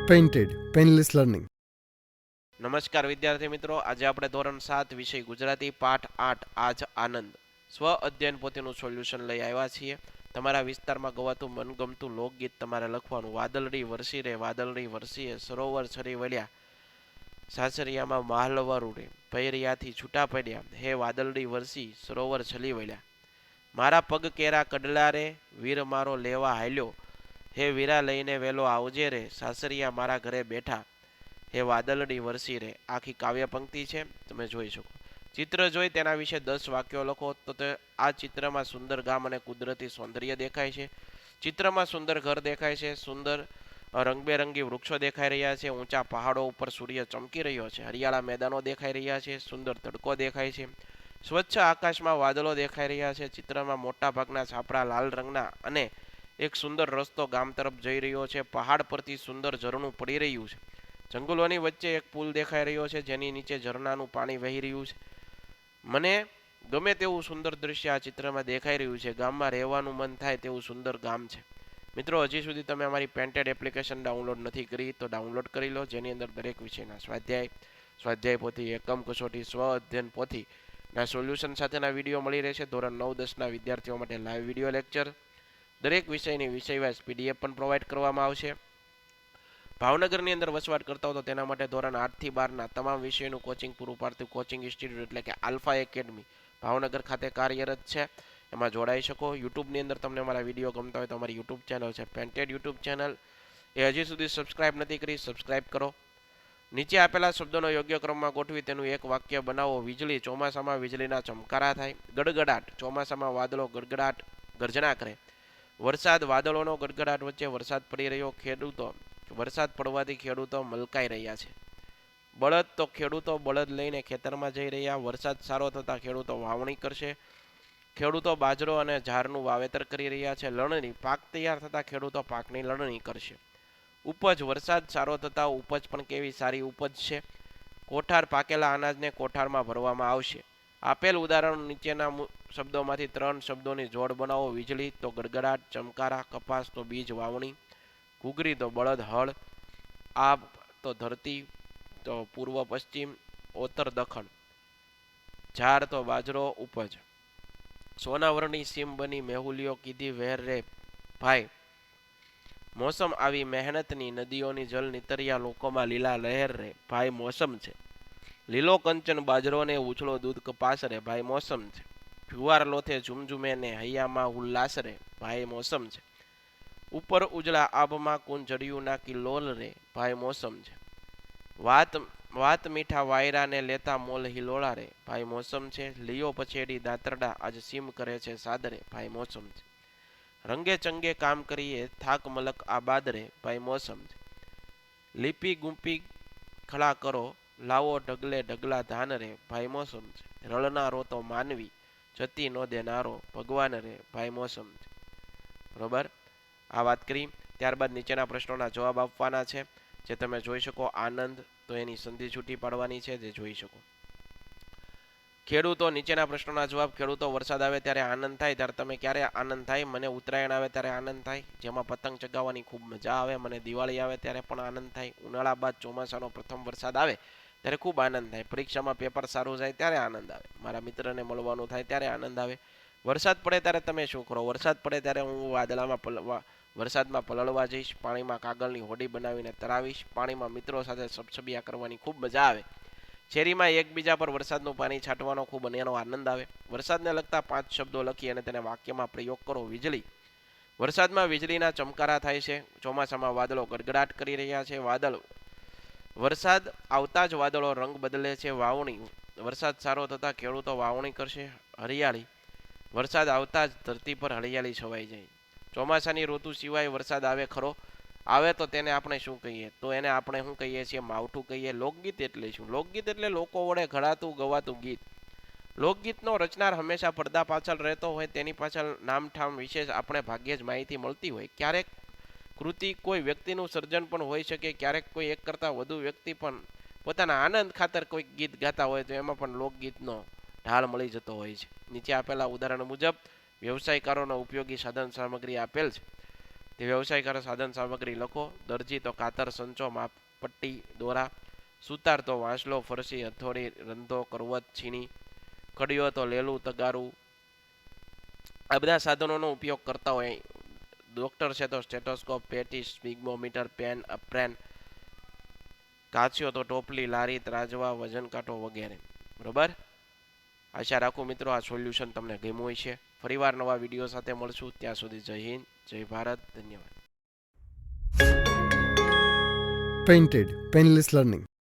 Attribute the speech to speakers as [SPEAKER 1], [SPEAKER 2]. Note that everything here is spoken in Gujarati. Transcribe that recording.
[SPEAKER 1] Painted painless learning.
[SPEAKER 2] નમસ્કાર વિદ્યાર્થી મિત્રો, આજે આપણે ધોરણ 7 વિષય ગુજરાતી પાઠ 8 આજ આનંદ સ્વ અધ્યયન પોથીનું સોલ્યુશન લઈ આવ્યા છીએ. તમારા વિસ્તારમાં ગવાતું મનગમતું લોકગીત તમારે લખવાનું. વાદળડી વરસી રે વાદળડી વરસીએ, સરોવર છરી વળ્યા, સાસરિયામાં માહલવરું રે, ભૈરિયાથી છૂટા પડ્યા, હે વાદળડી વરસી સરોવર છલી વળ્યા. મારા પગ કેરા કડલા રે, વીર મારો લેવા હાલ્યો, હે વીરા લઈને વેલો આવજે રે, સાસરિયા મારા ઘરે બેઠા, હે વાદળડી વરસી રે. આખી કાવ્ય પંક્તિ છે, તમે જોઈ શકો. ચિત્ર જોઈ તેના વિશે 10 વાક્યો લખો. તો આ ચિત્રમાં સુંદર ગામ અને કુદરતી સૌંદર્ય દેખાય છે. ચિત્રમાં સુંદર ઘર દેખાય છે, સુંદર રંગબેરંગી વૃક્ષો દેખાઈ રહ્યા છે, ઊંચા પહાડો ઉપર સૂર્ય ચમકી રહ્યો છે, હરિયાળા મેદાનો દેખાઈ રહ્યા છે, સુંદર તડકો દેખાય છે, સ્વચ્છ આકાશમાં વાદળો દેખાઈ રહ્યા છે. ચિત્રમાં મોટા ભાગના છાપરા લાલ રંગના અને એક સુંદર રસ્તો ગામ તરફ જઈ રહ્યો છે. પહાડ પરથી સુંદર ઝરણું પડી રહ્યું છે. જંગલોની વચ્ચે એક પુલ દેખાઈ રહ્યો છે, જેની નીચે ઝરણાનું પાણી વહી રહ્યું છે. મને ગમે તેવું સુંદર દૃશ્ય આ ચિત્રમાં દેખાઈ રહ્યું છે. ગામમાં રહેવાનું મન થાય તેવું સુંદર ગામ છે. મિત્રો, હજી સુધી તમે અમારી પેન્ટેડ એપ્લિકેશન ડાઉનલોડ નથી કરી તો ડાઉનલોડ કરી લો, જેની અંદર દરેક વિષયના સ્વાધ્યાય પોથી, એકમ કસોટી, સ્વ અધ્યયન પોથીના સોલ્યુશન સાથેના વિડીયો મળી રહેશે. ધોરણ 9-10ના વિદ્યાર્થીઓ માટે લાઈવ વિડીયો લેક્ચર, દરેક વિષયની વિષયવાઇઝ પીડીએફ પણ પ્રોવાઈડ કરવામાં આવશે. ભાવનગરની અંદર વસવાટ કરતા હો તો તેના માટે ધોરણ 8 થી 12ના તમામ વિષયોનું કોચિંગ પૂરું પાડતું કોચિંગ ઇન્સ્ટિટ્યૂટ એટલે કે આલ્ફા એકેડમી ભાવનગર ખાતે કાર્યરત છે. એમાં જોડાઈ શકો. યુટ્યુબની અંદર તમને અમારા વિડીયો ગમતા હોય તો અમારી યુટ્યુબ ચેનલ છે પેન્ટેડ યુટ્યુબ ચેનલ, એ હજી સુધી સબસ્ક્રાઇબ નથી કરી, સબસ્ક્રાઇબ કરો. નીચે આપેલા શબ્દોનો યોગ્ય ક્રમમાં ગોઠવી તેનું એક વાક્ય બનાવો. વીજળી, ચોમાસામાં વીજળીના ચમકારા થાય. ગડગડાટ, ચોમાસામાં વાદળો ગડગડાટ ગર્જના કરે. વરસાદ, વાદળોનો ગડગડાટ વચ્ચે વરસાદ પડી રહ્યો. ખેડૂતો, વરસાદ પડવાથી ખેડૂતો મલકાઈ રહ્યા છે. બળદ, તો ખેડૂતો બળદ લઈને ખેતરમાં જઈ રહ્યા. વરસાદ સારો થતાં ખેડૂતો વાવણી કરશે. ખેડૂતો બાજરો અને જારનું વાવેતર કરી રહ્યા છે. લણણી, પાક તૈયાર થતાં ખેડૂતો પાકની લણણી કરશે. ઉપજ, વરસાદ સારો થતાં ઉપજ પણ કેવી સારી ઉપજ છે. કોઠાર, પાકેલા અનાજને કોઠારમાં ભરવામાં આવશે. આપેલ ઉદાહરણ નીચેના શબ્દોમાંથી 3 શબ્દોની જોડ બનાવો. વીજળી તો ગડગડાટ, ચમકારા, કપાસ તો બીજ વાવણી, ઘૂઘરી તો બળદ હળ, આબ તો ધરતી તો પૂર્વ પશ્ચિમ, ઉત્તર દખણ, ઝાર તો બાજરો ઉપજ. સોનાવરણી સીમ બની મેહુલિયો કીધી વહેર રે ભાઈ, મોસમ આવી મહેનતની, નદીઓની જલ નીતર્યા, લોકોમાં લીલા લહેર રે ભાઈ મોસમ છે. લીલો કંચન બાજરો ને ઉછળો દૂધ કપાસ રે ભાઈ મોસમ છે. જુવાર લોથે ઝુમઝુમે ને હૈયામાં ઉલ્લાસ રે ભાઈ મોસમ છે. ઉપર ઉજળા આભમાં કુંજળિયું ના કિલ્લોલ રે ભાઈ મોસમ છે. વાત વાત મીઠા વાયરાને લેતા મોલ હિલોળા રે ભાઈ મોસમ છે. લીયો પછેડી દાંતરડા આજ સીમ કરે છે સાદરે ભાઈ મોસમ છે. રંગે ચંગે કામ કરીએ થાક મલક આબાદ રે ભાઈ મોસમ છે. લીપી ગુંપી ખળા કરો લાવો ઢગલે ઢગલા ધાન રે ભાઈ મોસમ છે. રળનારો તો માનવી જતી નો દેનારો ભગવાન રે ભાઈ મોસમ છે. બરોબર, આ વાત કરી. ત્યારબાદ નીચેના પ્રશ્નોના જવાબ આપવાના છે, જે તમે જોઈ શકો. આનંદ, તો એની સંધિ છૂટી પાડવાની છે, જે જોઈ શકો. ખેડૂતો, નીચેના પ્રશ્નોના જવાબ. ખેડૂતો, વરસાદ આવે ત્યારે આનંદ થાય. ત્યારે તમે ક્યારે આનંદ થાય? મને ઉત્તરાયણ આવે ત્યારે આનંદ થાય, જેમાં પતંગ ચગાવવાની ખૂબ મજા આવે. મને દિવાળી આવે ત્યારે પણ આનંદ થાય. ઉનાળા બાદ ચોમાસાનો પ્રથમ વરસાદ આવે ત્યારે ખૂબ આનંદ થાય. પરીક્ષામાં પેપર સારું જાય ત્યારે આનંદ આવે. મારા મિત્રને મળવાનું થાય ત્યારે આનંદ આવે. વરસાદ પડે ત્યારે તમે શું કરો? વરસાદ પડે ત્યારે હું વરસાદમાં પલળવા જઈશ. પાણીમાં કાગળની હોડી બનાવીને તરાવીશ. પાણીમાં મિત્રો સાથે સબસબિયા કરવાની ખૂબ મજા આવે. શેરીમાં એકબીજા પર વરસાદનું પાણી છાંટવાનો ખૂબ એનો આનંદ આવે. વરસાદને લગતા 5 શબ્દો લખી અને તેને વાક્યમાં પ્રયોગ કરો. વીજળી, વરસાદમાં વીજળીના ચમકારા થાય છે. ચોમાસામાં વાદળો ગડગડાટ કરી રહ્યા છે. વરસાદ આવતા જ વાદળો રંગ બદલે છે. વાવણી, વરસાદ સારો થતાં ખેડૂતો વાવણી કરશે. હરિયાળી, વરસાદ આવતા જ ધરતી પર હરિયાળી છવાઈ જાય. ચોમાસાની ઋતુ સિવાય વરસાદ આવે ખરો? આવે તો તેને આપણે શું કહીએ? તો એને આપણે શું કહીએ છીએ? માવઠું કહીએ. લોકગીત એટલે શું? લોકગીત એટલે લોકો વડે ઘડાતું ગવાતું ગીત. લોકગીતનો રચનાર હંમેશા પડદા પાછળ રહેતો હોય. તેની પાછળ નામઠામ વિશેષ આપણે ભાગ્યે જ માહિતી મળતી હોય. ક્યારેક કૃતિ કોઈ વ્યક્તિનું સર્જન પણ હોઈ શકે. ક્યારેક કોઈ એક કરતાં વધુ વ્યક્તિ પણ પોતાના આનંદ ખાતર કોઈ ગીત ગાતા હોય, તો એમાં પણ લોકગીતનો ઢાળ મળી જતો હોય છે. નીચે આપેલા ઉદાહરણ મુજબ વ્યવસાયકારોનો ઉપયોગી સાધન સામગ્રી આપેલ છે. તે વ્યવસાય કરે સાધન સામગ્રી લખો. દરજી તો કાતર, સંચો, માપ પટ્ટી, દોરા. સુતાર તો વાંસલો, ફરસી, હથોડી, રંધો, કરવત, છીણી. કડિયો તો લેલું, તગારું. આ બધા સાધનોનો ઉપયોગ કરતા હોય. ડોક્ટર છે તો સ્ટેટોસ્કોપ, પેટીસ, સ્પિગ્મોમીટર, પેન, અપ્રેન. કાચીઓ તો ટોપલી, લારી, ત્રાજવા, વજન કાંટો વગેરે. બરોબર. આશા રાખું મિત્રો આ સોલ્યુશન તમને ગમ્યું હોય છે. ફરીવાર નવા વિડીયો સાથે મળશું. ત્યાં સુધી જય હિન્દ, જય ભારત, ધન્યવાદ.
[SPEAKER 1] Painted Painless Learning.